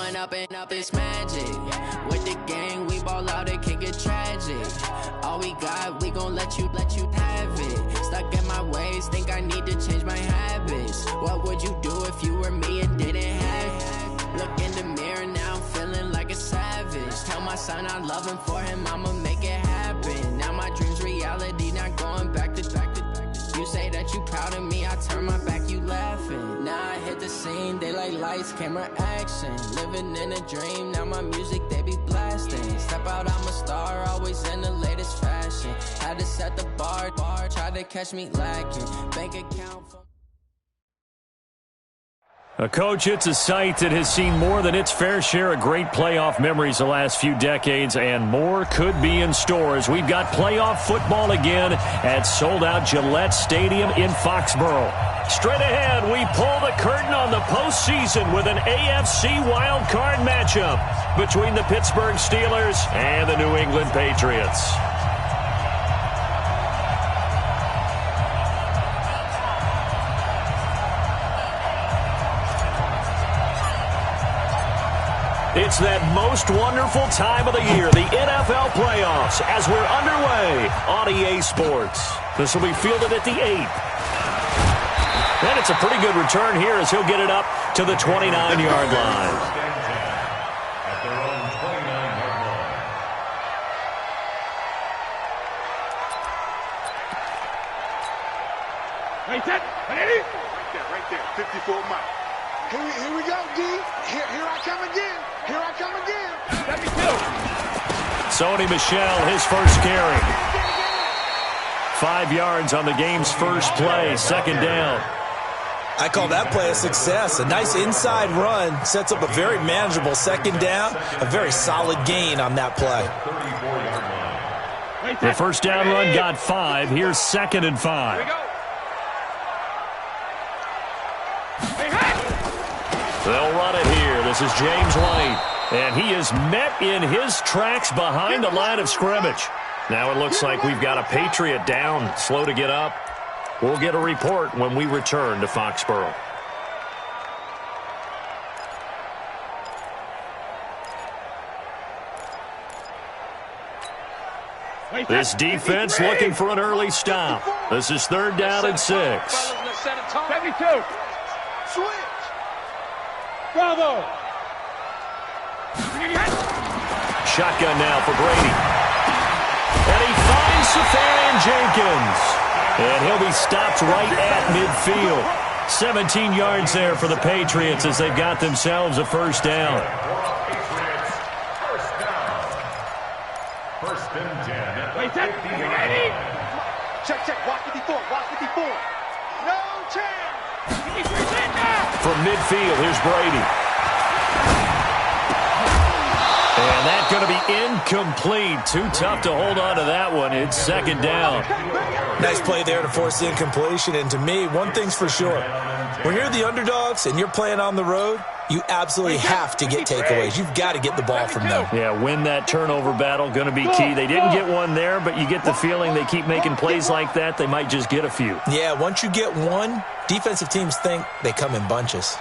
Growing up it's magic. With the gang, we ball out, it can get tragic. All we got, we gon' let you have it. Stuck in my ways, think I need to change my habits. What would you do if you were me and didn't have it? Look in the mirror, now I'm feeling like a savage. Tell my son I love him, for him I'ma make it happen. Now my dream's reality, not going back to. You say that you proud of me, I turn my back, you laughing. Now I hit the scene, they like lights, camera, action. Living in a dream, now my music, they be blasting. Step out, I'm a star, always in the latest fashion. Had to set the bar, try to catch me lacking. Bank account for... Coach, it's a site that has seen more than its fair share of great playoff memories the last few decades, and more could be in store as we've got playoff football again at sold-out Gillette Stadium in Foxborough. Straight ahead, we pull the curtain on the postseason with an AFC wildcard matchup between the Pittsburgh Steelers and the New England Patriots. It's that most wonderful time of the year, the NFL playoffs, as we're underway on EA Sports. This will be fielded at the 8th. And it's a pretty good return here as he'll get it up to the 29-yard line. At their own 29-yard line. Right there, 54 miles. Here we go, D. Here I come again. Here I come again. Let me go. Sony Michel, his first carry. 5 yards on the game's first play, second down. I call that play a success. A nice inside run sets up a very manageable second down. A very solid gain on that play. The first down run got 5. Here's 2nd and 5. They'll run it here. This is James White. And he is met in his tracks behind the line of scrimmage. Now it looks like we've got a Patriot down, slow to get up. We'll get a report when we return to Foxborough. This defense looking for an early stop. This is 3rd down and 6. 72. Switch. Bravo. Shotgun now for Brady. And he finds Safarian Jenkins. And he'll be stopped right at midfield. 17 yards there for the Patriots as they've got themselves a first down. First and 10. Wait, ready? Check. Watch 54. No chance. From midfield, here's Brady. And that's going to be incomplete. Too tough to hold on to that one. It's 2nd down. Nice play there to force the incompletion. And to me, one thing's for sure. When you're the underdogs and you're playing on the road, you absolutely have to get takeaways. You've got to get the ball from them. Yeah, win that turnover battle, going to be key. They didn't get one there, but you get the feeling they keep making plays like that, they might just get a few. Yeah, once you get one, defensive teams think they come in bunches.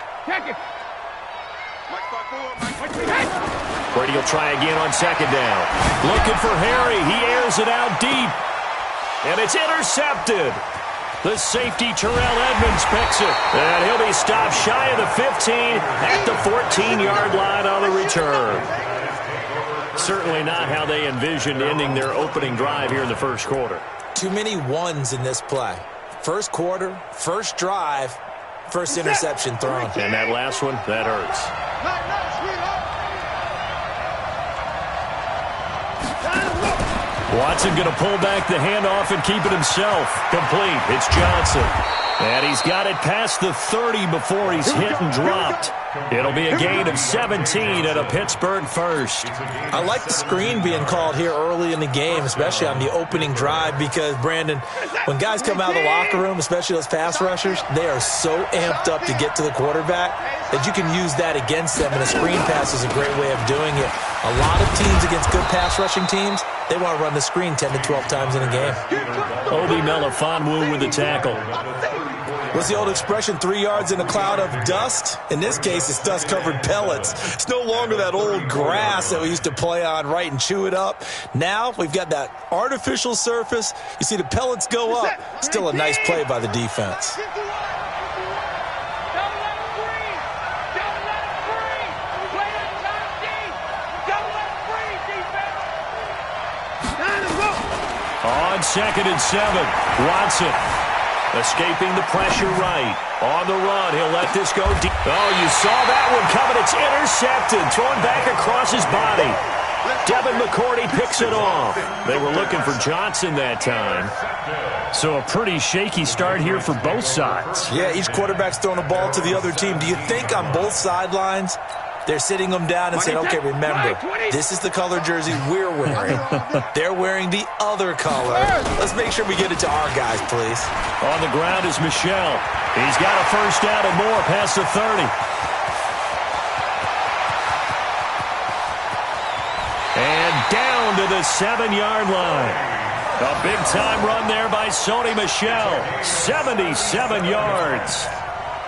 Brady will try again on 2nd down. Looking for Harry. He airs it out deep. And it's intercepted. The safety, Terrell Edmonds, picks it. And he'll be stopped shy of the 15 at the 14-yard line on the return. Certainly not how they envisioned ending their opening drive here in the first quarter. Too many ones in this play. First quarter, first drive, first interception thrown. And that last one, that hurts. Watson going to pull back the handoff and keep it himself. Complete. It's Johnson. And he's got it past the 30 before he's hit and dropped. It'll be a gain of 17 at a Pittsburgh first. I like the screen being called here early in the game, especially on the opening drive, because, Brandon, when guys come out of the locker room, especially those pass rushers, they are so amped up to get to the quarterback that you can use that against them, and a screen pass is a great way of doing it. A lot of teams against good pass rushing teams, they want to run the screen 10 to 12 times in a game. Obi Melifonwu with the tackle. What's the old expression, 3 yards in a cloud of dust? In this case, it's dust-covered pellets. It's no longer that old grass that we used to play on, right, and chew it up. Now we've got that artificial surface. You see the pellets go up. Still a nice play by the defense. On 2nd and 7, Watson escaping the pressure right. On the run, he'll let this go deep. Oh, you saw that one coming. It's intercepted. Thrown back across his body. Devin McCourty picks it off. They were looking for Johnson that time. So a pretty shaky start here for both sides. Yeah, each quarterback's throwing a ball to the other team. Do you think on both sidelines they're sitting them down and saying, okay, remember, this is the color jersey we're wearing. They're wearing the other color. Let's make sure we get it to our guys, please. On the ground is Michel. He's got a first down and more past the 30. And down to the 7-yard line. A big-time run there by Sony Michel. 77 yards.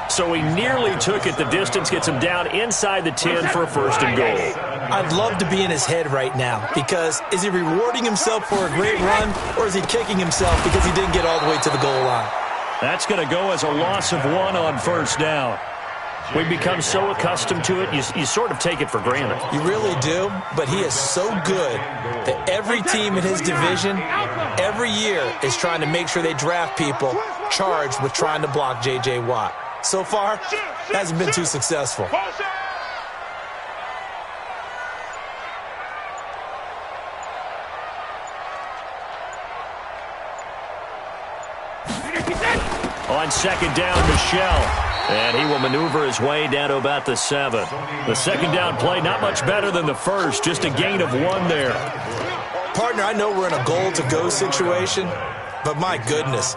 So he nearly took it the distance, gets him down inside the 10 for a first and goal. I'd love to be in his head right now, because is he rewarding himself for a great run, or is he kicking himself because he didn't get all the way to the goal line? That's going to go as a loss of 1 on first down. We've become so accustomed to it, you sort of take it for granted. You really do, but he is so good that every team in his division, every year, is trying to make sure they draft people charged with trying to block J.J. Watt. So far, hasn't been too successful. On 2nd down, Michel. And he will maneuver his way down to about the 7. The 2nd down play, not much better than the first. Just a gain of 1 there. Partner, I know we're in a goal-to-go situation, but my goodness.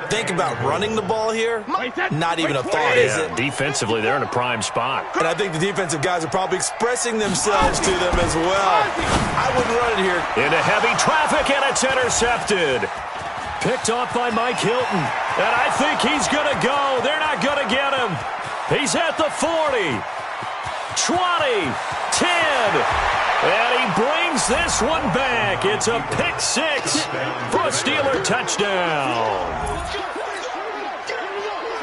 Think about running the ball here. Not even a thought, is it? Defensively, they're in a prime spot. And I think the defensive guys are probably expressing themselves to them as well. I wouldn't run it here. Into heavy traffic, and it's intercepted. Picked off by Mike Hilton. And I think he's going to go. They're not going to get him. He's at the 40. 20. 10. And he brings this one back. It's a pick 6 for a Steeler touchdown.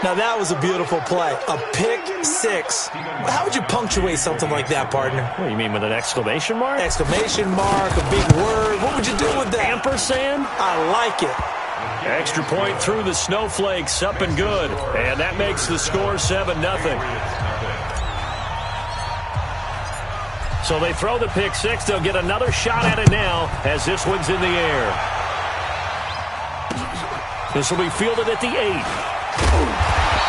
Now, that was a beautiful play. A pick 6. How would you punctuate something like that, partner? What do you mean, with an exclamation mark? Exclamation mark, a big word. What would you do with that? Ampersand? I like it. Extra point through the snowflakes, up and good. And that makes the score 7-0. So they throw the pick 6. They'll get another shot at it now as this one's in the air. This will be fielded at the 8.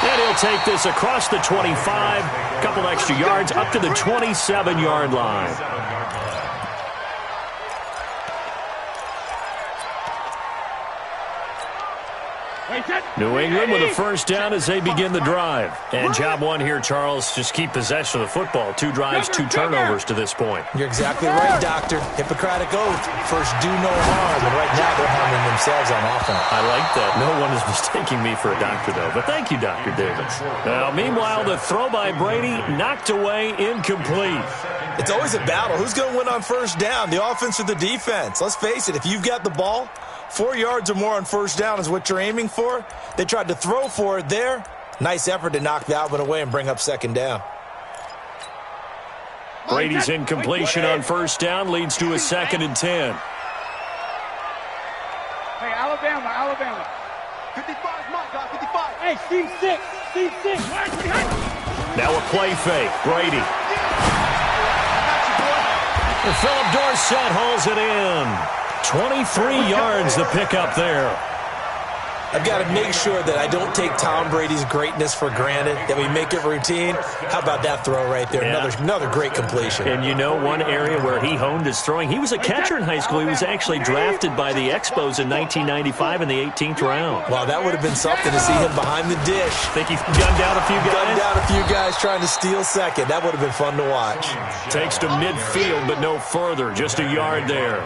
And he'll take this across the 25. A couple extra yards up to the 27-yard line. New England with a first down as they begin the drive. And job 1 here, Charles, just keep possession of the football. 2 drives, 2 turnovers to this point. You're exactly right, Doctor. Hippocratic oath. First, do no harm. And right now, they're harming themselves on offense. I like that. No one is mistaking me for a doctor, though. But thank you, Dr. Davis. Now, meanwhile, the throw by Brady knocked away, incomplete. It's always a battle. Who's going to win on first down, the offense or the defense? Let's face it, if you've got the ball, 4 yards or more on first down is what you're aiming for. They tried to throw for it there. Nice effort to knock that one away and bring up second down. Brady's incompletion on first down leads to a 2nd and 10. Hey, Alabama. 55, Mike, 55. Hey, Steve 6. Now a play fake. Brady. And Philip Dorsett holds it in. 23 yards the pickup there. I've got to make sure that I don't take Tom Brady's greatness for granted, that we make it routine. How about that throw right there? Yeah. Another great completion. And you know one area where he honed his throwing? He was a catcher in high school. He was actually drafted by the Expos in 1995 in the 18th round. Wow, that would have been something to see him behind the dish. Think he gunned down a few guys? Gunned down a few guys trying to steal second. That would have been fun to watch. Takes to midfield, but no further. Just a yard there.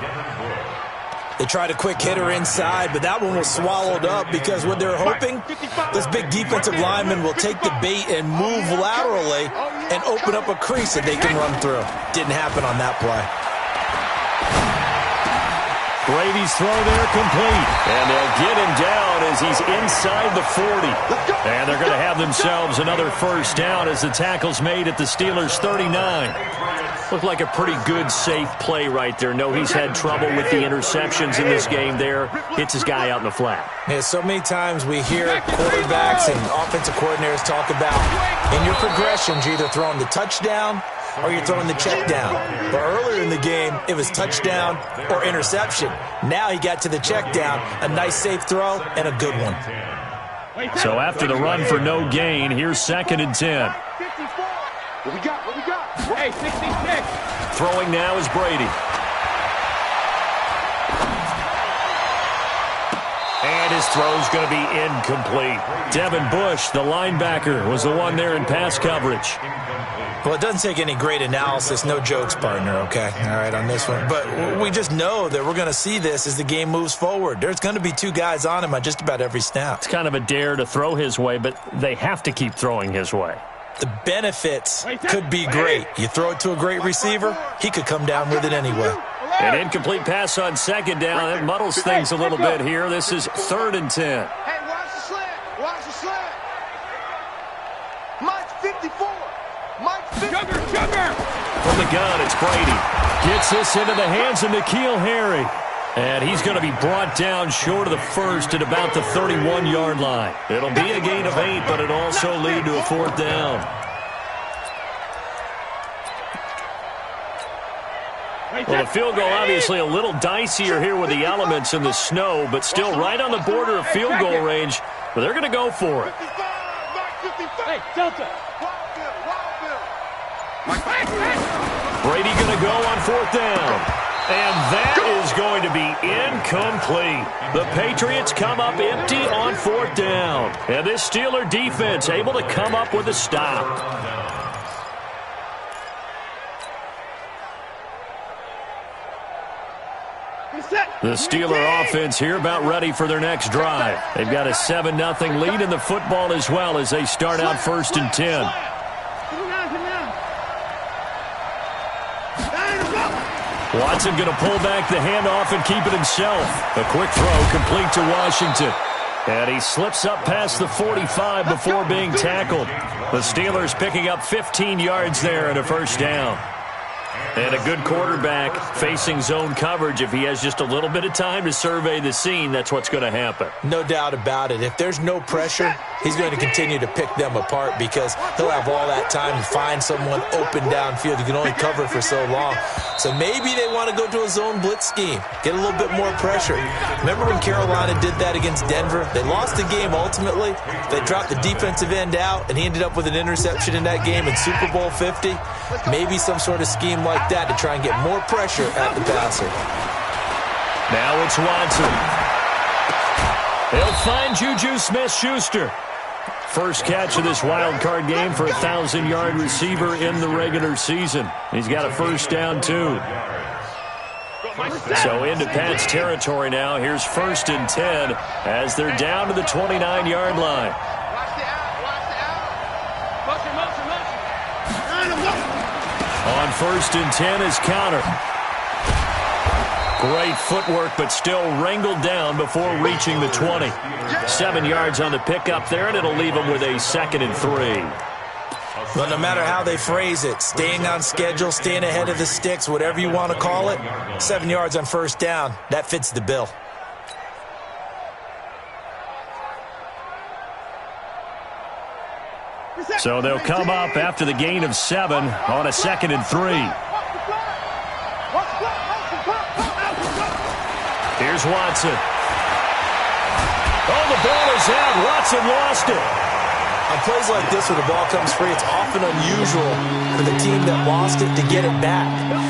They tried a quick hitter inside, but that one was swallowed up because what they're hoping, this big defensive lineman will take the bait and move laterally and open up a crease that they can run through. Didn't happen on that play. Brady's throw there complete. And they'll get him down as he's inside the 40. And they're going to have themselves another first down as the tackle's made at the Steelers' 39. Looked like a pretty good, safe play right there. No, he's had trouble with the interceptions in this game there. Hits his guy out in the flat. Yeah, so many times we hear quarterbacks and offensive coordinators talk about in your progressions, you're either throwing the touchdown or you're throwing the check down. But earlier in the game, it was touchdown or interception. Now he got to the check down, a nice safe throw, and a good one. So after the run for no gain, here's 2nd and 10. What we got? What we got? Hey, 66. Throwing now is Brady. And his throw's going to be incomplete. Devin Bush, the linebacker, was the one there in pass coverage. Well, it doesn't take any great analysis, no jokes, partner, okay? All right, on this one. But we just know that we're going to see this as the game moves forward. There's going to be 2 guys on him on just about every snap. It's kind of a dare to throw his way, but they have to keep throwing his way. The benefits could be great. You throw it to a great receiver, he could come down with it anyway. An incomplete pass on 2nd down. It muddles things a little bit here. This is 3rd and 10. Hey, watch the slant. Watch the slant. Mike's 54. Mike's 54. Sugar. From the gun, it's Brady. Gets this into the hands of N'Keal Harry. And he's going to be brought down short of the first at about the 31-yard line. It'll be a gain of 8, but it'll also lead to a 4th down. Well, the field goal obviously a little dicier here with the elements in the snow, but still right on the border of field goal range. But they're going to go for it. Hey, Delta. Brady going to go on 4th down. And that is going to be incomplete. The Patriots come up empty on 4th down. And this Steeler defense able to come up with a stop. The Steeler offense here about ready for their next drive. They've got a 7-0 lead in the football as well as they start out 1st and 10. Watson going to pull back the handoff and keep it himself. A quick throw complete to Washington. And he slips up past the 45 before being tackled. The Steelers picking up 15 yards there and a first down. And a good quarterback facing zone coverage. If he has just a little bit of time to survey the scene, that's what's going to happen. No doubt about it. If there's no pressure, he's going to continue to pick them apart because he'll have all that time to find someone open downfield. You can only cover for so long. So maybe they want to go to a zone blitz scheme, get a little bit more pressure. Remember when Carolina did that against Denver? They lost the game ultimately. They dropped the defensive end out, and he ended up with an interception in that game in Super Bowl 50. Maybe some sort of scheme like that to try and get more pressure at the passer. Now it's Watson. He'll find Juju Smith-Schuster. First catch of this wild card game for a 1,000-yard receiver in the regular season. He's got a first down, too. So into Pat's territory now. Here's 1st and 10 as they're down to the 29-yard line. On 1st and 10 is Counter. Great footwork, but still wrangled down before reaching the 20. 7 yards on the pickup there, and it'll leave him with a 2nd and 3. Well, no matter how they phrase it, staying on schedule, staying ahead of the sticks, whatever you want to call it, 7 yards on first down, that fits the bill. So they'll come up after the gain of 7 on a 2nd and 3. Here's Watson. Oh, the ball is out. Watson lost it. On plays like this where the ball comes free, it's often unusual for the team that lost it to get it back.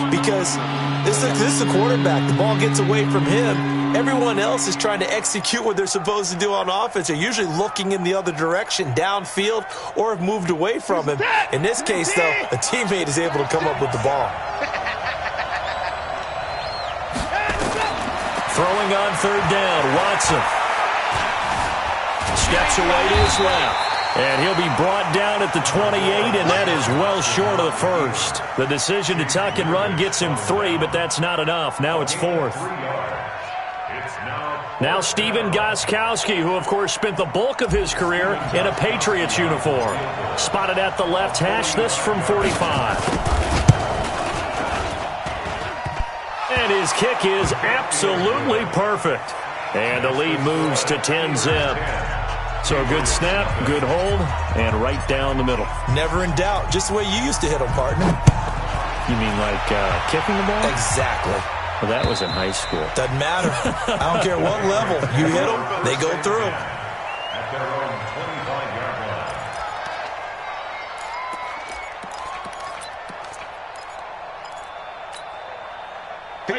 Because this is the quarterback. The ball gets away from him. Everyone else is trying to execute what they're supposed to do on offense. They're usually looking in the other direction, downfield, or have moved away from him. In this case, though, a teammate is able to come up with the ball. Throwing on third down, Watson. Steps away to his left. And he'll be brought down at the 28, and that is well short of the first. The decision to tuck and run gets him 3, but that's not enough. Now it's 4th. Now Steven Gostkowski, who, of course, spent the bulk of his career in a Patriots uniform. Spotted at the left hash, this from 45. And his kick is absolutely perfect. And the lead moves to 10-zip. So a good snap, good hold, and right down the middle. Never in doubt. Just the way you used to hit them, partner. You mean like kicking the ball? Exactly. Well, that was in high school. Doesn't matter. I don't care what level. You hit them, they go through. At their own 25-yard line.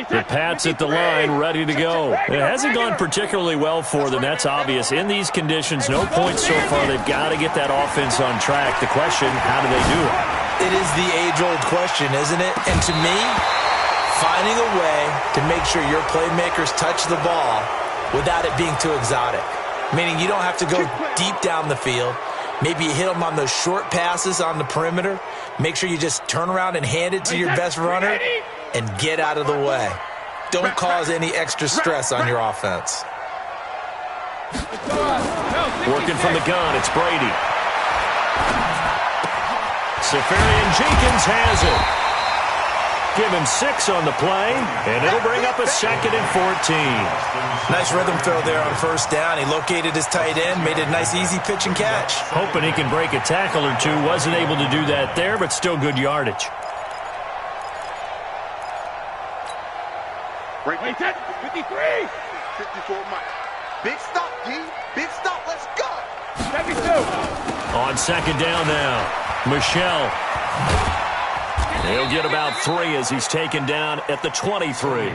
The Pats at the line, ready to go. It hasn't gone particularly well for them, that's obvious. In these conditions, no points so far. They've got to get that offense on track. The question, how do they do it? It is the age-old question, isn't it? And to me, finding a way to make sure your playmakers touch the ball without it being too exotic. Meaning you don't have to go deep down the field. Maybe you hit them on those short passes on the perimeter. Make sure you just turn around and hand it to your best runner and get out of the way. Don't cause any extra stress on your offense. Working from the gun, it's Brady. Safarian-Jenkins has it. Give him 6 on the play, and it'll bring up a 2nd and 14. Nice rhythm throw there on first down. He located his tight end, made it a nice easy pitch and catch. Hoping he can break a tackle or two. Wasn't able to do that there, but still good yardage. Right there. 53. 54 Mike. Big stop, D. Big stop. Let's go. 72. On 2nd down now, Michelle. He'll get about 3 as he's taken down at the 23.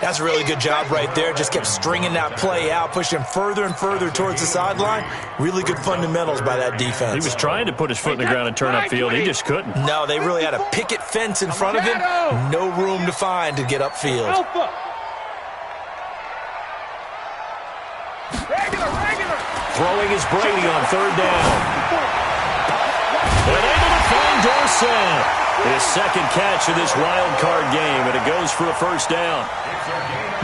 That's a really good job right there. Just kept stringing that play out, pushing him further and further towards the sideline. Really good fundamentals by that defense. He was trying to put his foot in the ground and turn upfield. He just couldn't. No, they really had a picket fence in front of him. No room to find to get upfield. Throwing is Brady on 3rd down. And able to find Dorsett. His 2nd catch of this wild card game, and it goes for a 1st down.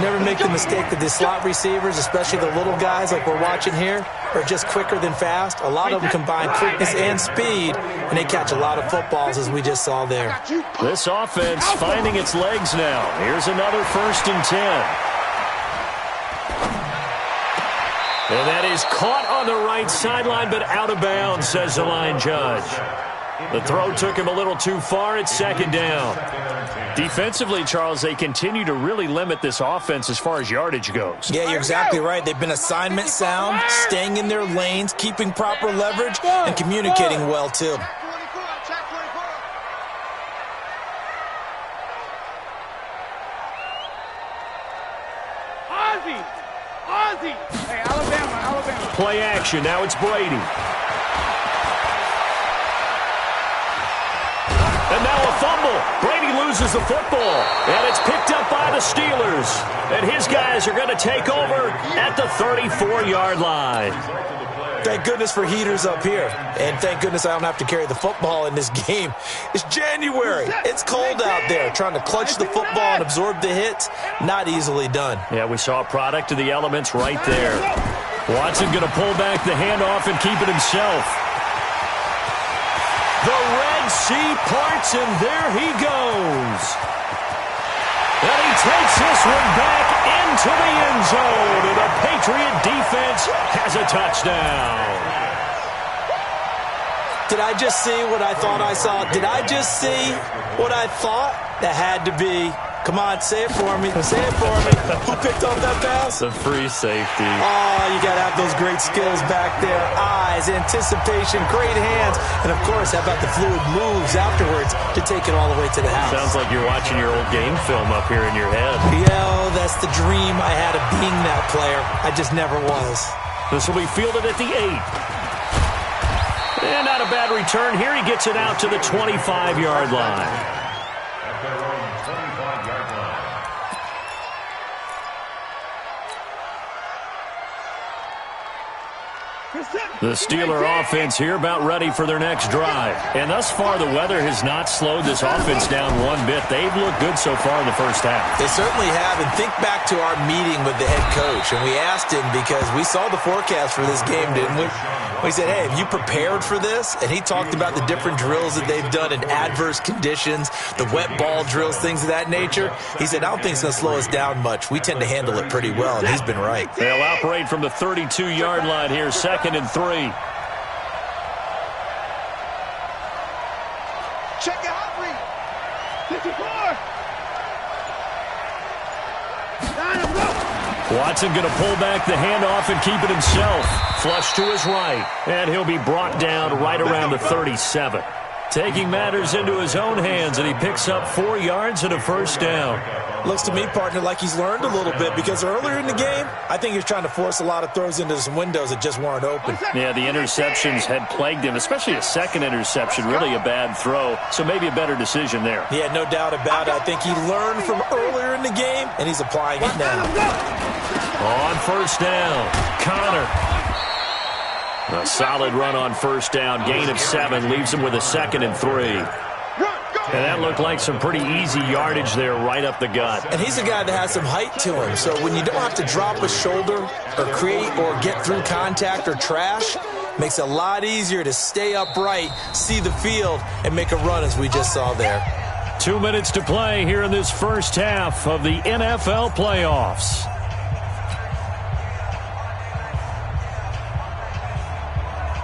Never make the mistake that the slot receivers, especially the little guys like we're watching here, are just quicker than fast. A lot of them combine quickness and speed, and they catch a lot of footballs, as we just saw there. This offense finding its legs now. Here's another 1st and 10. And that is caught on the right sideline, but out of bounds, says the line judge. The throw took him a little too far. It's 2nd down. Defensively, Charles, they continue to really limit this offense as far as yardage goes. Yeah, you're exactly right. They've been assignment sound, staying in their lanes, keeping proper leverage, and communicating well, too. Hey, Alabama. Play action. Now it's Brady. And now a fumble. Brady loses the football. And it's picked up by the Steelers. And his guys are going to take over at the 34-yard line. Thank goodness for heaters up here. And thank goodness I don't have to carry the football in this game. It's January. It's cold out there. Trying to clutch the football and absorb the hits, not easily done. Yeah, we saw a product of the elements right there. Watson going to pull back the handoff and keep it himself. The Red Sea parts, and there he goes. And he takes this one back into the end zone, and the Patriot defense has a touchdown. Did I just see what I thought I saw? Did I just see what I thought? That had to be. Come on, say it for me. Say it for me. Who picked off that pass? The free safety. Oh, you got to have those great skills back there. Eyes, anticipation, great hands. And, of course, how about the fluid moves afterwards to take it all the way to the house? Sounds like you're watching your old game film up here in your head. Yeah, that's the dream I had of being that player. I just never was. This will be fielded at the 8. And not a bad return. Here he gets it out to the 25-yard line. The Steeler offense here about ready for their next drive. And thus far, the weather has not slowed this offense down one bit. They've looked good so far in the first half. They certainly have. And think back to our meeting with the head coach. And we asked him because we saw the forecast for this game, didn't we? We said, hey, have you prepared for this? And he talked about the different drills that they've done in adverse conditions, the wet ball drills, things of that nature. He said, I don't think it's going to slow us down much. We tend to handle it pretty well, and he's been right. They'll operate from the 32-yard line here, 2nd and 3. Check it out, Reed. 54. Watson going to pull back the handoff and keep it himself. Flush to his right, and he'll be brought down right around the 37. Taking matters into his own hands, and he picks up 4 yards and a first down. Looks to me, partner, like he's learned a little bit because earlier in the game, I think he's trying to force a lot of throws into some windows that just weren't open. Yeah, the interceptions had plagued him, especially a second interception, really a bad throw, so maybe a better decision there. Yeah, no doubt about it. I think he learned from earlier in the game, and he's applying it now. On first down, Connor. A solid run on first down, gain of 7, leaves him with a 2nd and 3. And that looked like some pretty easy yardage there right up the gut. And he's a guy that has some height to him. So when you don't have to drop a shoulder or create or get through contact or trash, makes it a lot easier to stay upright, see the field, and make a run as we just saw there. 2 minutes to play here in this first half of the NFL playoffs.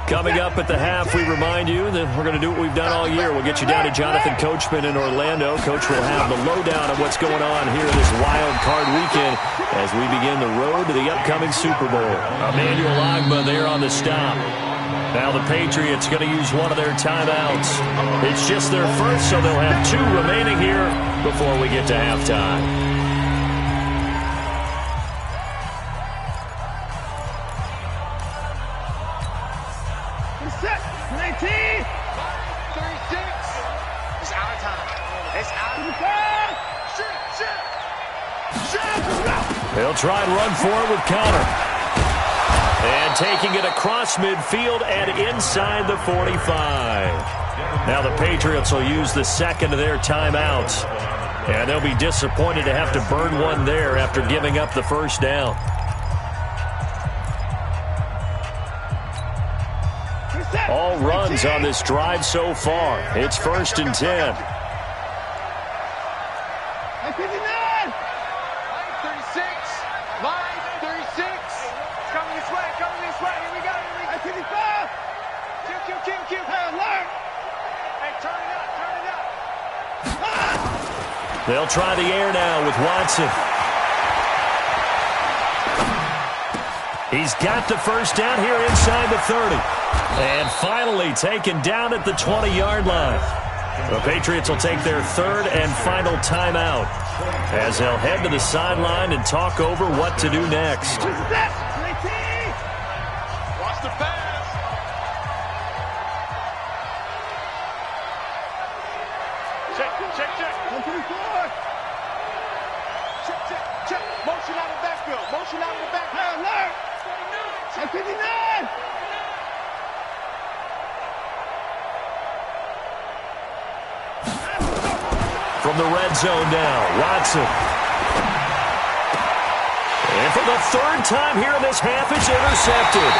Coming up at the half, we remind you that we're going to do what we've done all year. We'll get you down to Jonathan Coachman in Orlando. Coach will have the lowdown of what's going on here this wild card weekend as we begin the road to the upcoming Super Bowl. Emmanuel Ogbah there on the stop. Now the Patriots going to use one of their timeouts. It's just their first, so they'll have 2 remaining here before we get to halftime. They'll try and run forward with Connor. And taking it across midfield and inside the 45. Now the Patriots will use the 2nd of their timeouts. And they'll be disappointed to have to burn one there after giving up the first down. All runs on this drive so far. It's 1st and 10. They'll try the air now with Watson. He's got the first down here inside the 30. And finally taken down at the 20-yard line. The Patriots will take their 3rd and final timeout as they'll head to the sideline and talk over what to do next. Watch the pass. Check. 124. Check. Motion out of the backfield. Alert. 59. From the red zone now, Watson. And for the 3rd time here in this half, it's intercepted.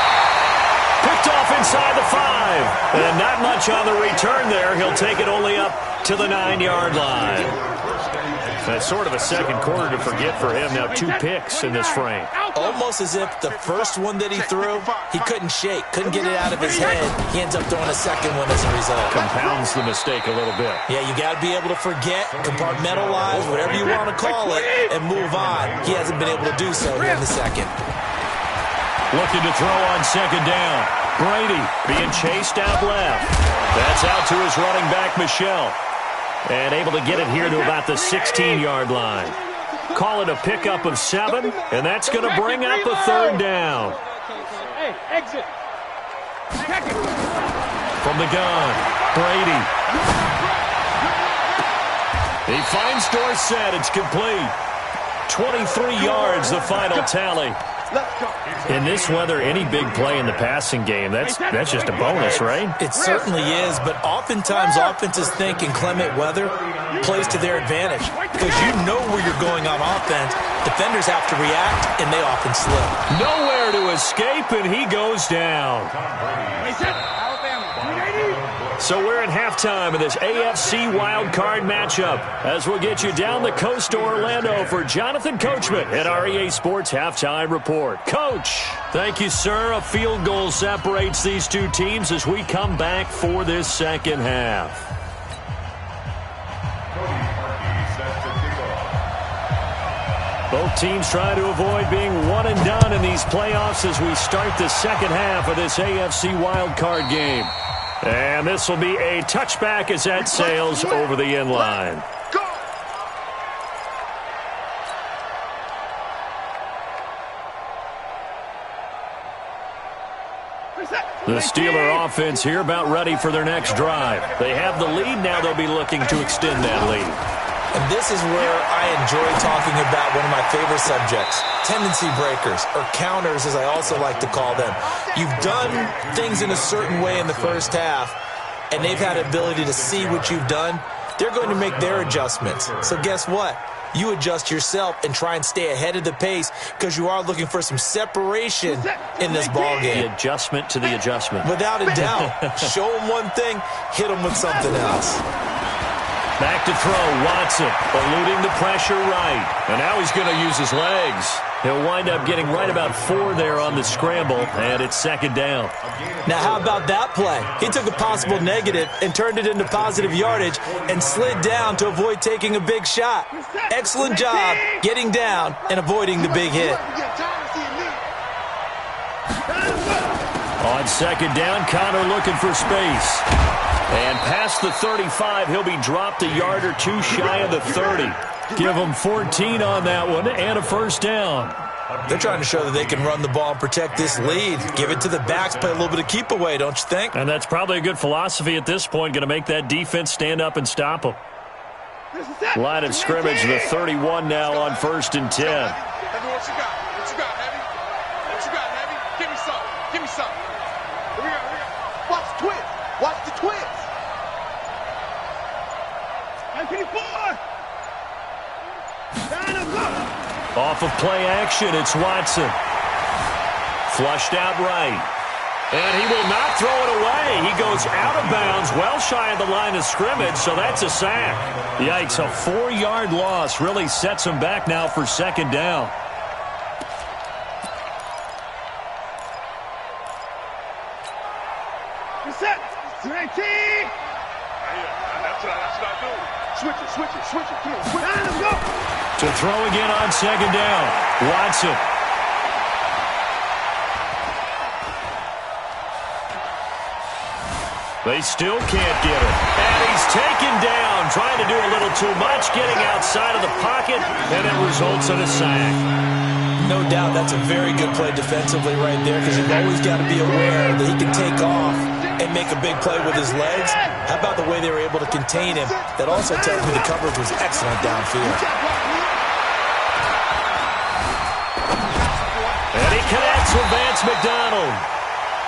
Picked off inside the 5. And not much on the return there. He'll take it only up to the 9-yard line. That's sort of a second quarter to forget for him. Now 2 picks in this frame. Almost as if the first one that he threw, he couldn't shake, couldn't get it out of his head. He ends up throwing a second one as a result. Compounds the mistake a little bit. Yeah, you got to be able to forget, compartmentalize, whatever you want to call it, and move on. He hasn't been able to do so here in the second. Looking to throw on 2nd down. Brady being chased out left. That's out to his running back, Michel. And able to get it here to about the 16-yard line. Call it a pickup of 7, and that's going to bring up a 3rd down. Hey, exit. From the gun, Brady. He finds Dorsett. It's complete. 23 yards, the final tally. In this weather, any big play in the passing game, that's just a bonus, right? It certainly is, but oftentimes offenses think inclement weather plays to their advantage because you know where you're going on offense. Defenders have to react, and they often slip. Nowhere to escape, and he goes down. So we're at halftime of this AFC wildcard matchup as we'll get you down the coast to Orlando for Jonathan Coachman at our EA Sports Halftime Report. Coach, thank you, sir. A field goal separates these two teams as we come back for this second half. Both teams trying to avoid being one and done in these playoffs as we start the second half of this AFC wildcard game. And this will be a touchback as that sails over the end line. The Steeler offense here about ready for their next drive. They have the lead. Now they'll be looking to extend that lead. And this is where I enjoy talking about one of my favorite subjects, tendency breakers, or counters as I also like to call them. You've done things in a certain way in the first half, and they've had the ability to see what you've done. They're going to make their adjustments. So guess what? You adjust yourself and try and stay ahead of the pace because you are looking for some separation in this ball game. The adjustment to the adjustment. Without a doubt. Show them one thing, hit them with something else. Back to throw, Watson, eluding the pressure right. And now he's going to use his legs. He'll wind up getting right about 4 there on the scramble, and it's second down. Now, how about that play? He took a possible negative and turned it into positive yardage and slid down to avoid taking a big shot. Excellent job getting down and avoiding the big hit. On second down, Connor looking for space. And past the 35, he'll be dropped a yard or two shy of the 30. Give him 14 on that one and a first down. They're trying to show that they can run the ball and protect this lead. Give it to the backs, play a little bit of keep away, don't you think? And that's probably a good philosophy at this point, going to make that defense stand up and stop them. Line of scrimmage, the 31 now on 1st and 10. What you got? What you got, Heavy? What you got, Heavy? Give me some. Give me some. Here we go. Watch the twist. Watch the twist. 24. Off of play action, it's Watson. Flushed out right. And he will not throw it away. He goes out of bounds, well shy of the line of scrimmage, so that's a sack. Yikes, a 4-yard loss really sets him back now for second down. Set. 19. That's what I do. Switch it. Come on, switch it. Let's go. To throw again on second down, Watson. They still can't get him. And he's taken down, trying to do a little too much, getting outside of the pocket, and it results in a sack. No doubt that's a very good play defensively right there because you've always got to be aware that he can take off and make a big play with his legs. How about the way they were able to contain him? That also tells me the coverage was excellent downfield. And he connects with Vance McDonald.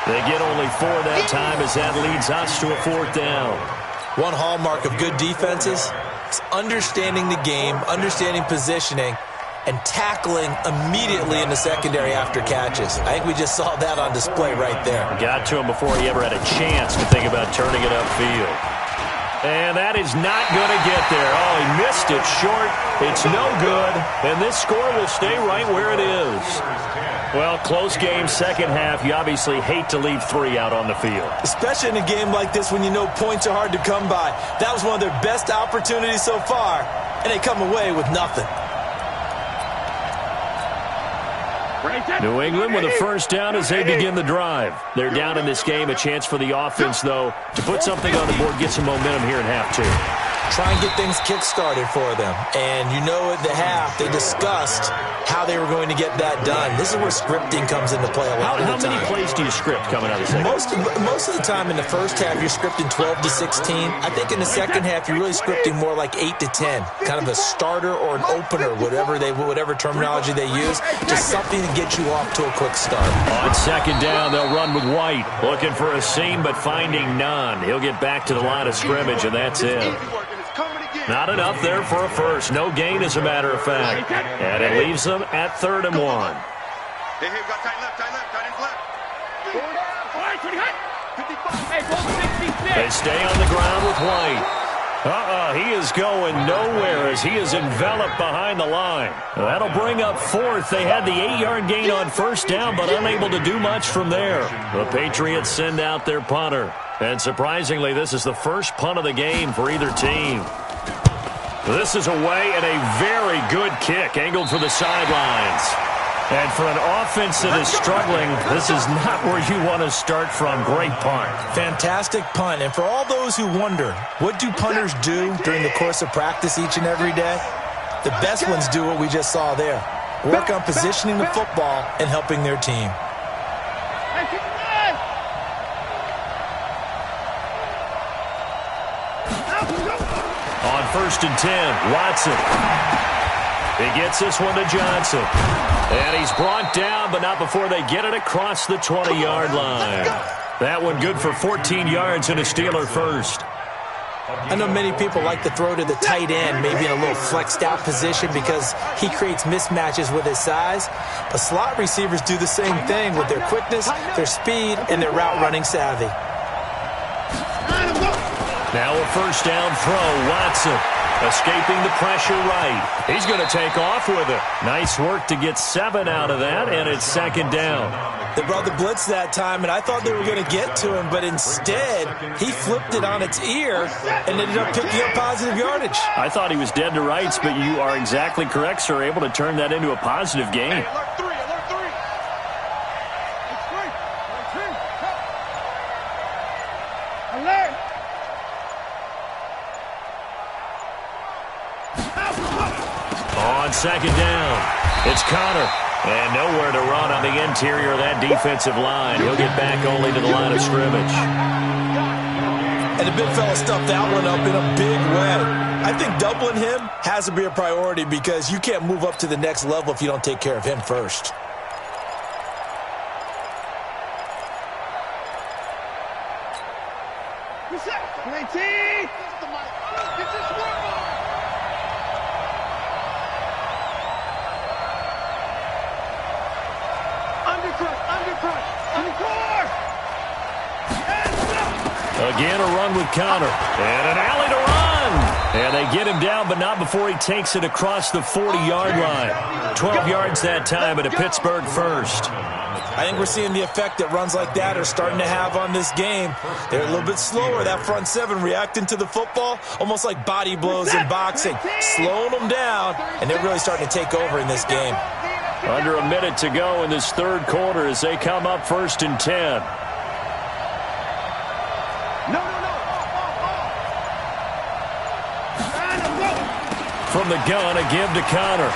They get only 4 that time as that leads us to a 4th down. One hallmark of good defenses is understanding the game, understanding positioning, and tackling immediately in the secondary after catches. I think we just saw that on display right there. Got to him before he ever had a chance to think about turning it upfield. And that is not going to get there. Oh, he missed it short. It's no good. And this score will stay right where it is. Well, close game, second half. You obviously hate to leave 3 out on the field. Especially in a game like this when you know points are hard to come by. That was one of their best opportunities so far, and they come away with nothing. New England with a first down as they begin the drive. They're down in this game. A chance for the offense, though, to put something on the board, get some momentum here in half 2. try and get things kick-started for them. And you know at the half, they discussed how they were going to get that done. This is where scripting comes into play a lot of the time. How many plays do you script coming out of the second? Most of the time in the first half, you're scripting 12 to 16. I think in the second half, you're really scripting more like 8 to 10. Kind of a starter or an opener, whatever terminology they use. Just something to get you off to a quick start. On second down, they'll run with White. Looking for a seam, but finding none. He'll get back to the line of scrimmage, and that's it. Not enough there for a first. No gain, as a matter of fact. And it leaves them at 3rd and 1. Hey, we got tight left, tight ends left. They stay on the ground with White. He is going nowhere as he is enveloped behind the line. That'll bring up 4th. They had the 8-yard gain on first down, but unable to do much from there. The Patriots send out their punter. And surprisingly, this is the first punt of the game for either team. This is away, and a very good kick angled for the sidelines. And for an offense that is struggling, this is not where you want to start from. Great punt. Fantastic punt. And for all those who wonder, what do punters do during the course of practice each and every day? The best ones do what we just saw there. Work on positioning the football and helping their team. On 1st and 10, Watson. He gets this one to Johnson. And he's brought down, but not before they get it across the 20-yard line. That one good for 14 yards and a Steeler first. I know many people like to throw to the tight end, maybe in a little flexed out position because he creates mismatches with his size. But slot receivers do the same thing with their quickness, their speed, and their route running savvy. Now a first down throw, Watson. Escaping the pressure right. He's going to take off with it. Nice work to get 7 out of that, and it's 2nd down. They brought the blitz that time, and I thought they were going to get to him, but instead, he flipped it on its ear and ended up picking up positive yardage. I thought he was dead to rights, but you are exactly correct, sir. Able to turn that into a positive gain. On 2nd down, it's Connor. And nowhere to run on the interior of that defensive line. He'll get back only to the line of scrimmage. And the big fella stuffed that one up in a big way. I think doubling him has to be a priority because you can't move up to the next level if you don't take care of him first. Again, a run with Connor. And an alley to run. And they get him down, but not before he takes it across the 40-yard line. 12 yards that time, and a Pittsburgh first. I think we're seeing the effect that runs like that are starting to have on this game. They're a little bit slower, that front seven, reacting to the football, almost like body blows in boxing. Slowing them down, and they're really starting to take over in this game. Under a minute to go in this 3rd quarter as they come up 1st and 10. From the gun, a give to Connor.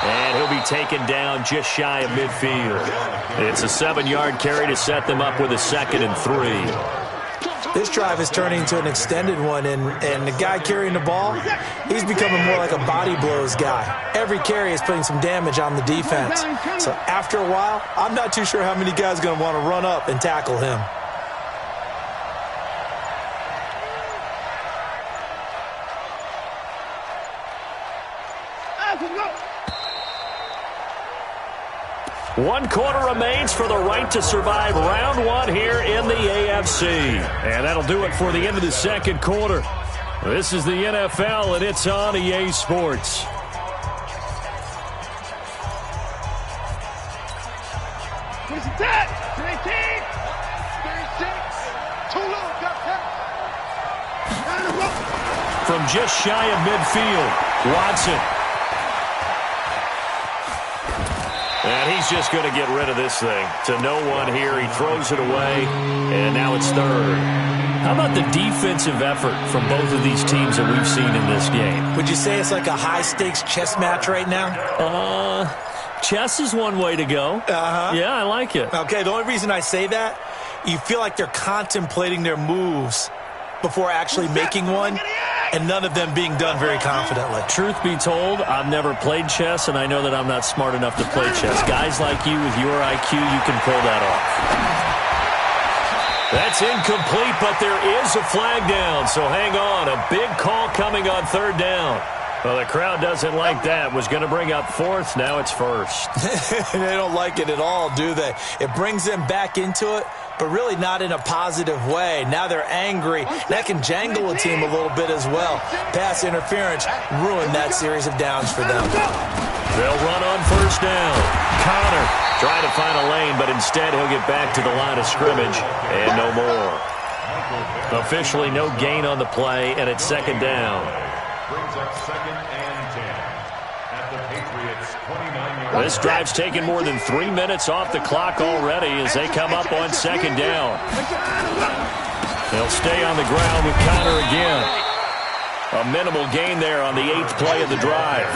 And he'll be taken down just shy of midfield. It's a 7-yard carry to set them up with a 2nd and 3. This drive is turning into an extended one, and the guy carrying the ball, he's becoming more like a body blows guy. Every carry is putting some damage on the defense. So after a while, I'm not too sure how many guys are going to want to run up and tackle him. One quarter remains for the right to survive round 1 here in the AFC. And that'll do it for the end of the 2nd quarter. This is the NFL, and it's on EA Sports. From just shy of midfield, Watson. And he's just going to get rid of this thing. To no one here. He throws it away, and now it's third. How about the defensive effort from both of these teams that we've seen in this game? Would you say it's like a high-stakes chess match right now? Chess is one way to go. Yeah, I like it. Okay, the only reason I say that, you feel like they're contemplating their moves before actually making one, and none of them being done very confidently. Truth be told, I've never played chess, and I know that I'm not smart enough to play chess. Guys like you with your IQ, you can pull that off. That's incomplete, but there is a flag down, so hang on. A big call coming on third down. Well, the crowd doesn't like that. Was going to bring up fourth. Now it's first. They don't like it at all, do they? It brings them back into it, but really not in a positive way. Now they're angry. That can jangle a team a little bit as well. Pass interference ruined that series of downs for them. They'll run on first down. Connor trying to find a lane, but instead he'll get back to the line of scrimmage and no more. Officially no gain on the play, and it's second down. Brings up 2nd and 10 at the Patriots' 29-yard. This drive's taken more than 3 minutes off the clock already as they come up on second down. They'll stay on the ground with Connor again. A minimal gain there on the 8th play of the drive.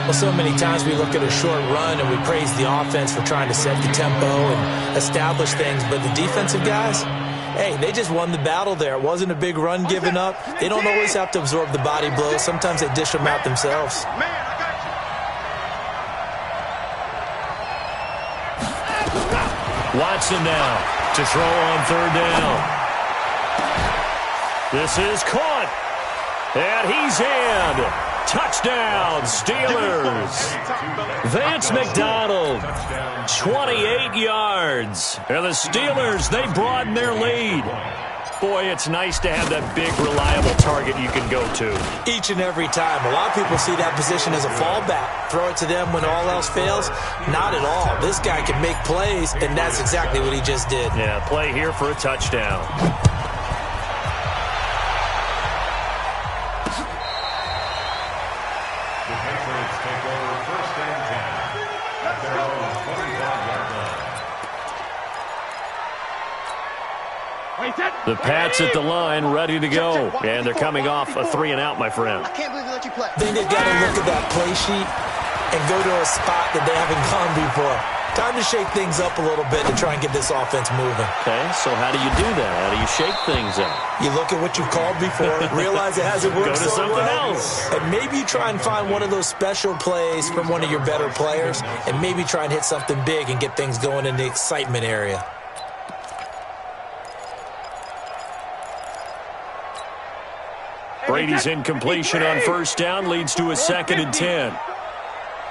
Well, so many times we look at a short run and we praise the offense for trying to set the tempo and establish things, but the defensive guys, hey, they just won the battle there. It wasn't a big run given up. They don't always have to absorb the body blows. Sometimes they dish them out themselves. Watson now to throw on third down. This is caught. And he's in. Touchdown, Steelers. Vance McDonald, 28 yards. And the Steelers, they broaden their lead. Boy, it's nice to have that big, reliable target you can go to. Each and every time. A lot of people see that position as a fallback. Throw it to them when all else fails. Not at all. This guy can make plays, and that's exactly what he just did. Yeah, play here for a touchdown. The Pats at the line, ready to go. And they're coming off a 3-and-out, my friend. I can't believe they let you play. I think they've got to look at that play sheet and go to a spot that they haven't gone before. Time to shake things up a little bit to try and get this offense moving. Okay, so how do you do that? How do you shake things up? You look at what you've called before, realize it hasn't worked Go to so something well, else. and maybe you try and find one of those special plays from one of your better players, and maybe try and hit something big and get things going in the excitement area. Brady's incompletion on first down leads to a 2nd and 10.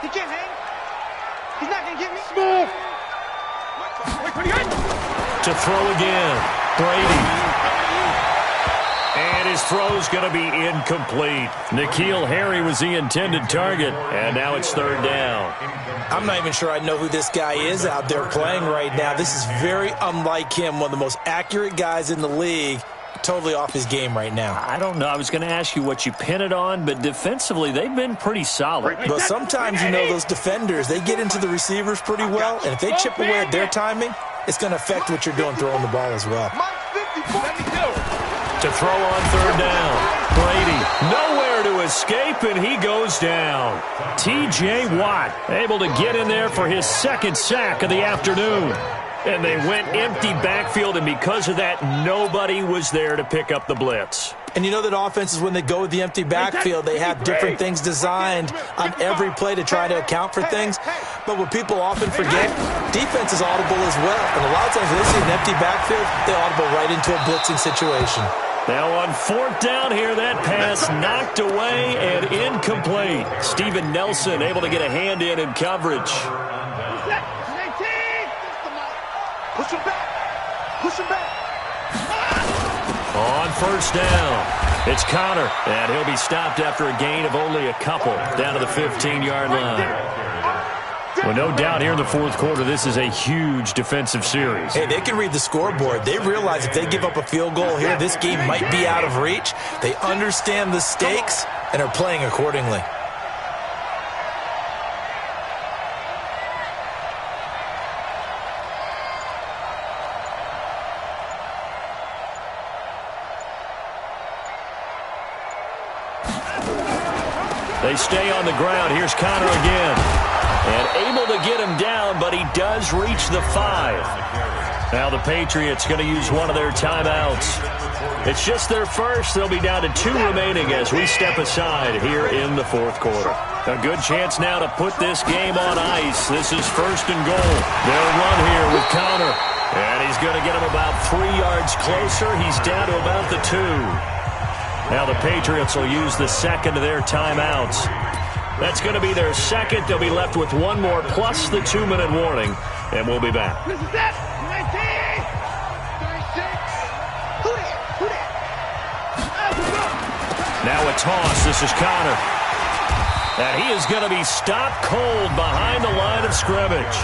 He can't hang. He's not going to get me. Smooth. To throw again, Brady. And his throw's going to be incomplete. N'Keal Harry was the intended target, and now it's third down. I'm not even sure I know who this guy is out there playing right now. This is very unlike him, one of the most accurate guys in the league. Totally off his game right now. I don't know. I was going to ask you what you pin it on, but defensively, they've been pretty solid. But sometimes, you know, those defenders, they get into the receivers pretty well, and if they chip away at their timing, it's going to affect what you're doing throwing the ball as well. To throw on third down, Brady nowhere to escape, and he goes down. T.J. Watt able to get in there for his 2nd sack of the afternoon. And they went empty backfield, and because of that, nobody was there to pick up the blitz. And you know that offenses, when they go with the empty backfield, they have different things designed on every play to try to account for things. But what people often forget, defense is audible as well. And a lot of times when they see an empty backfield, they audible right into a blitzing situation. Now on 4th down here, that pass knocked away and incomplete. Steven Nelson able to get a hand in coverage. Push him back. Push him back. On first down, it's Connor, and he'll be stopped after a gain of only a couple down to the 15-yard line. Well, no doubt here in the fourth quarter, this is a huge defensive series. Hey, they can read the scoreboard. They realize if they give up a field goal here, this game might be out of reach. They understand the stakes and are playing accordingly. They stay on the ground. Here's Connor again. And able to get him down, but he does reach the 5. Now the Patriots going to use one of their timeouts. It's just their first. They'll be down to 2 remaining as we step aside here in the fourth quarter. A good chance now to put this game on ice. This is first and goal. They'll run here with Connor. And he's going to get him about 3 yards closer. He's down to about the 2. Now the Patriots will use the second of their timeouts. That's going to be their second. They'll be left with one more plus the 2-minute warning. And we'll be back. This is it. 19. 36. Now a toss. This is Connor. And he is going to be stopped cold behind the line of scrimmage.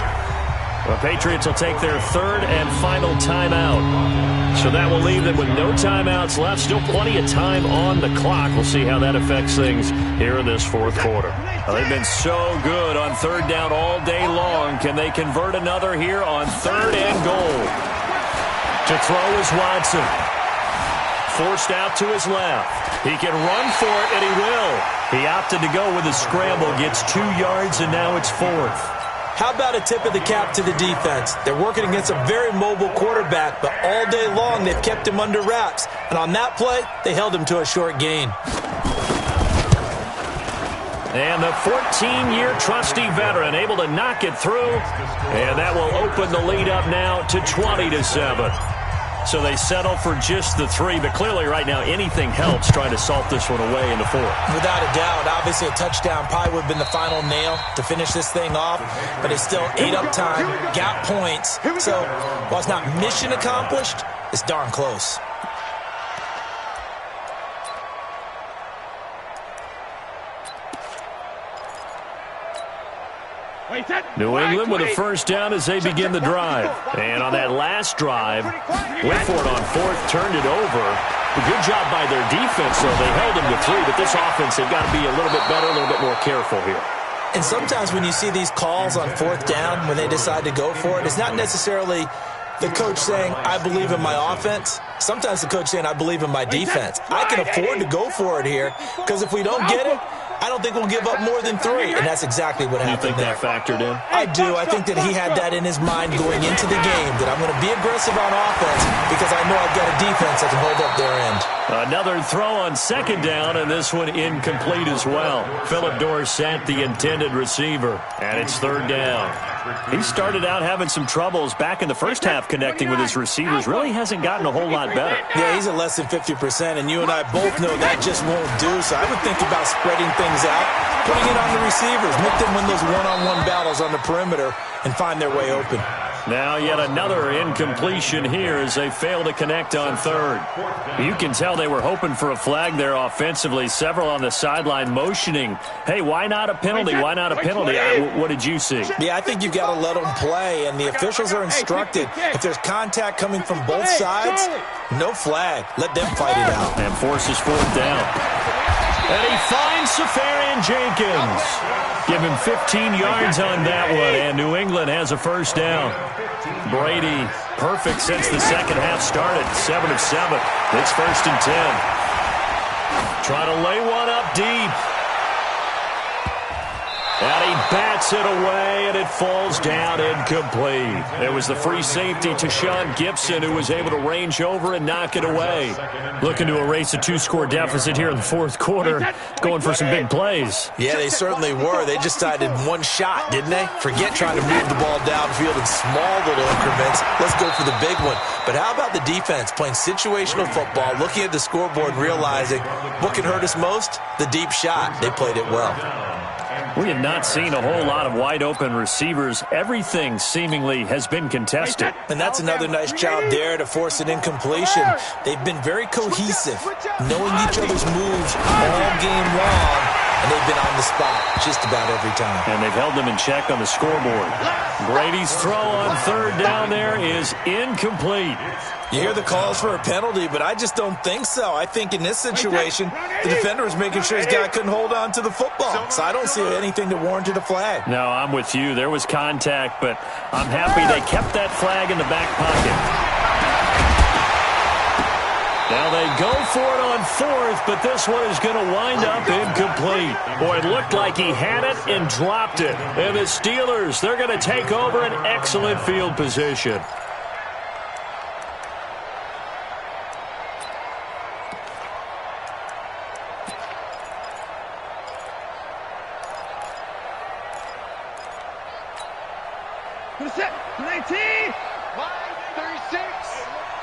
The Patriots will take their third and final timeout. So that will leave them with no timeouts left. Still plenty of time on the clock. We'll see how that affects things here in this fourth quarter. Well, they've been so good on third down all day long. Can they convert another here on third and goal? To throw is Watson. Forced out to his left. He can run for it, and he will. He opted to go with a scramble, gets 2 yards, and now it's fourth. How about a tip of the cap to the defense? They're working against a very mobile quarterback, but all day long they've kept him under wraps. And on that play, they held him to a short gain. And the 14-year trusty veteran able to knock it through. And that will open the lead up now to 20-7. So they settle for just the 3, but clearly right now anything helps trying to salt this one away in the 4th. Without a doubt, obviously a touchdown probably would have been the final nail to finish this thing off, but it's still ate up time, got points. So while it's not mission accomplished, it's darn close. New England with a first down as they begin the drive. And on that last drive, went for it on 4th, turned it over. A good job by their defense, though. They held them to 3, but this offense, they've got to be a little bit better, a little bit more careful here. And sometimes when you see these calls on 4th down, when they decide to go for it, it's not necessarily the coach saying, I believe in my offense. Sometimes the coach saying, I believe in my defense. I can afford to go for it here, because if we don't get it, I don't think we'll give up more than 3, and that's exactly what happened there. You think that factored in? I do. I think that he had that in his mind going into the game, that I'm going to be aggressive on offense because I know I've got a defense that can hold up their end. Another throw on second down, and this one incomplete as well. Philip Dorsett, the intended receiver, and it's third down. He started out having some troubles back in the first half connecting with his receivers. Really hasn't gotten a whole lot better. Yeah, he's at less than 50%, and you and I both know that just won't do. So I would think about spreading things out, putting it on the receivers, make them win those one-on-one battles on the perimeter and find their way open. Now yet another incompletion here as they fail to connect on third. You can tell they were hoping for a flag there offensively. Several on the sideline motioning, hey, why not a penalty? Why not a penalty? What did you see? Yeah, I think you've got to let them play, and the officials are instructed. If there's contact coming from both sides, no flag. Let them fight it out. And forces fourth down. And he finds Safarian Jenkins. Give him 15 yards on that one, and New England has a first down. Brady, perfect since the second half started, 7 of 7. It's first and 10. Trying to lay one up deep. And he bats it away, and it falls down incomplete. It was the free safety to Sean Gibson who was able to range over and knock it away. Looking to erase a 2-score deficit here in the fourth quarter, going for some big plays. Yeah, they certainly were. They just decided one shot, didn't they? Forget trying to move the ball downfield in small little increments. Let's go for the big one. But how about the defense playing situational football, looking at the scoreboard and realizing what can hurt us most? The deep shot. They played it well. We have not seen a whole lot of wide-open receivers. Everything seemingly has been contested. And that's another nice job there to force an incompletion. They've been very cohesive, knowing each other's moves all game long, and they've been on the spot just about every time. And they've held them in check on the scoreboard. Brady's throw on third down there is incomplete. You hear the calls for a penalty, but I just don't think so. I think in this situation, the defender was making sure his guy couldn't hold on to the football. So I don't see anything that warranted a flag. No, I'm with you. There was contact, but I'm happy they kept that flag in the back pocket. Now they go for it on on fourth, but this one is going to wind up incomplete. Boy, it looked like he had it and dropped it. And the Steelers, they're going to take over an excellent field position. Set, 19, 36.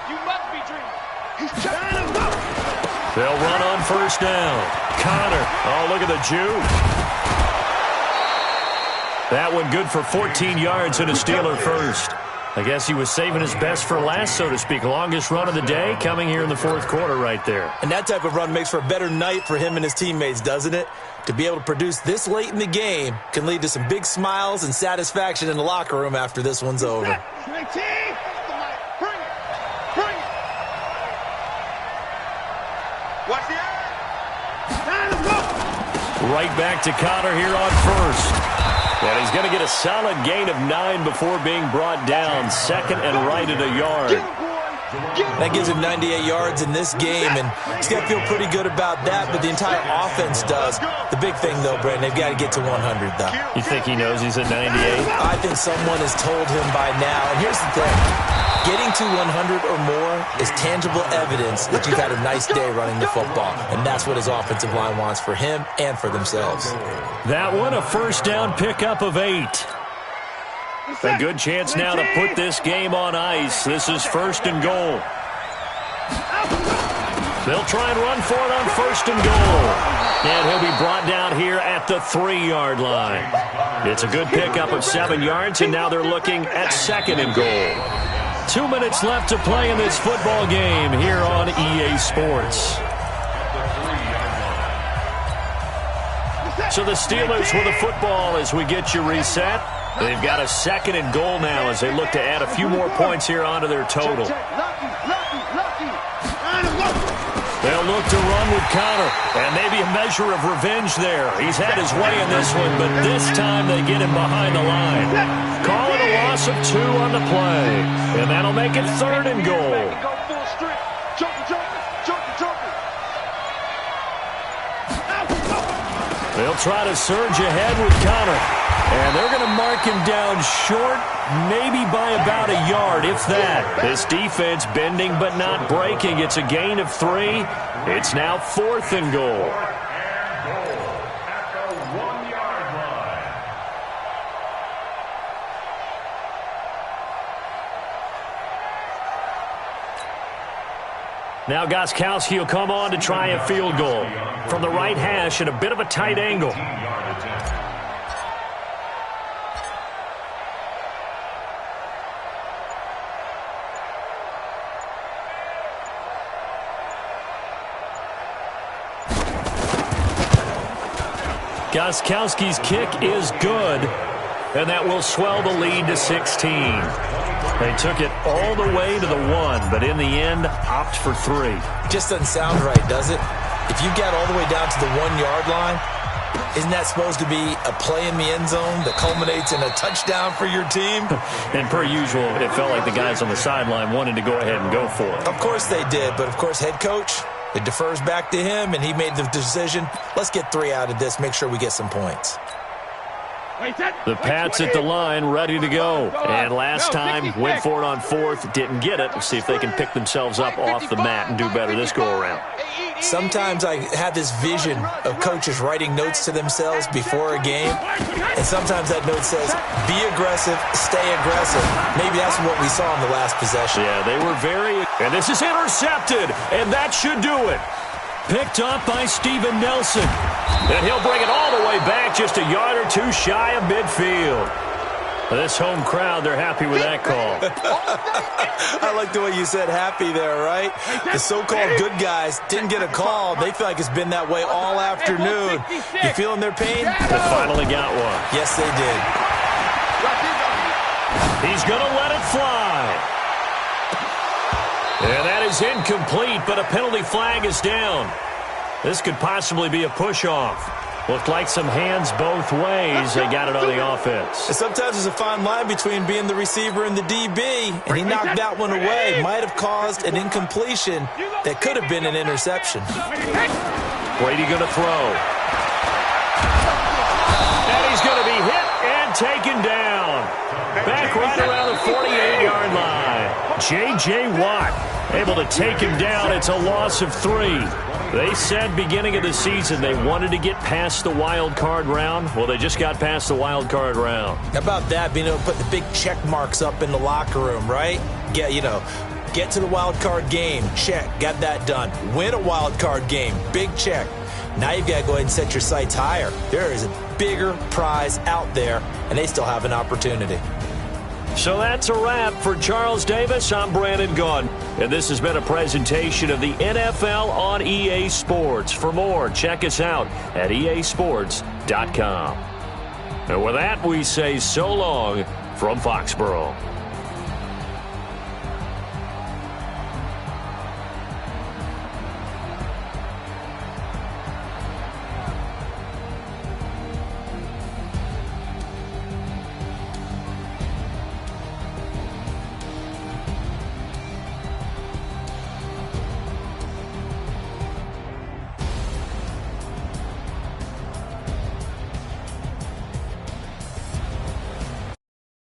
You must be dreaming. He's trying to go. They'll run on first down. Connor. Oh, look at the juke. That one good for 14 yards and a Steeler first. I guess he was saving his best for last, so to speak. Longest run of the day coming here in the fourth quarter right there. And that type of run makes for a better night for him and his teammates, doesn't it? To be able to produce this late in the game can lead to some big smiles and satisfaction in the locker room after this one's over. 19. Bring it. Bring it. Watch the eye. Time to go. Right back to Connor here on first. And he's going to get a solid gain of 9 before being brought down. Second and right at a yard. That gives him 98 yards in this game, and he's got to feel pretty good about that, but the entire offense does. The big thing, though, Brandon, they've got to get to 100, though. You think he knows he's at 98? I think someone has told him by now. And here's the thing. Getting to 100 or more is tangible evidence that you've had a nice day running the football, and that's what his offensive line wants for him and for themselves. That one, a first down pickup of 8. A good chance now to put this game on ice. This is first and goal. They'll try and run for it on first and goal. And he'll be brought down here at the 3-yard line. It's a good pickup of 7 yards, and now they're looking at second and goal. 2 minutes left to play in this football game here on EA Sports. So the Steelers with the football as we get you reset. They've got a second and goal now as they look to add a few more points here onto their total. They'll look to run with Connor, and maybe a measure of revenge there. He's had his way in this one, but this time they get him behind the line. Call it a loss of 2 on the play, and that'll make it third and goal. They'll try to surge ahead with Connor, and they're going to mark him down short, maybe by about a yard, if that. This defense bending but not breaking. It's a gain of 3. It's now fourth and goal. Now Gostkowski will come on to try a field goal from the right hash at a bit of a tight angle. Gostkowski's kick is good, and that will swell the lead to 16. They took it all the way to the 1, but in the end, opt for 3. Just doesn't sound right, does it? If you get all the way down to the 1-yard line, isn't that supposed to be a play in the end zone that culminates in a touchdown for your team? And per usual, it felt like the guys on the sideline wanted to go ahead and go for it. Of course they did, but of course head coach, it defers back to him, and he made the decision, let's get 3 out of this, make sure we get some points. The Pats at the line, ready to go. And last time, went for it on fourth, didn't get it. We'll see if they can pick themselves up off the mat and do better this go-around. Sometimes I have this vision of coaches writing notes to themselves before a game, and sometimes that note says, be aggressive, stay aggressive. Maybe that's what we saw in the last possession. Yeah, they were very... And this is intercepted, and that should do it. Picked up by Steven Nelson. And he'll bring it all the way back just a yard or 2 shy of midfield. This home crowd, they're happy with that call. I like the way you said happy there, right? The so-called good guys didn't get a call. They feel like it's been that way all afternoon. You feeling their pain? They finally got one. Yes, they did. He's going to let it fly. And that is incomplete, but a penalty flag is down. This could possibly be a push-off. Looked like some hands both ways. They got it on the offense. And sometimes there's a fine line between being the receiver and the DB, and he knocked that one away. Might have caused an incompletion that could have been an interception. Brady going to throw. And he's going to be hit and taken down. Back right around the 48-yard line. J.J. Watt able to take him down. It's a loss of 3. They said beginning of the season they wanted to get past the wild card round. Well, they just got past the wild card round. How about that, being able to put the big check marks up in the locker room, right? Get to the wild card game, check, got that done. Win a wild card game, big check. Now you've got to go ahead and set your sights higher. There is a bigger prize out there, and they still have an opportunity. So that's a wrap for Charles Davis. I'm Brandon Gaudin, and this has been a presentation of the NFL on EA Sports. For more, check us out at easports.com. And with that, we say so long from Foxborough.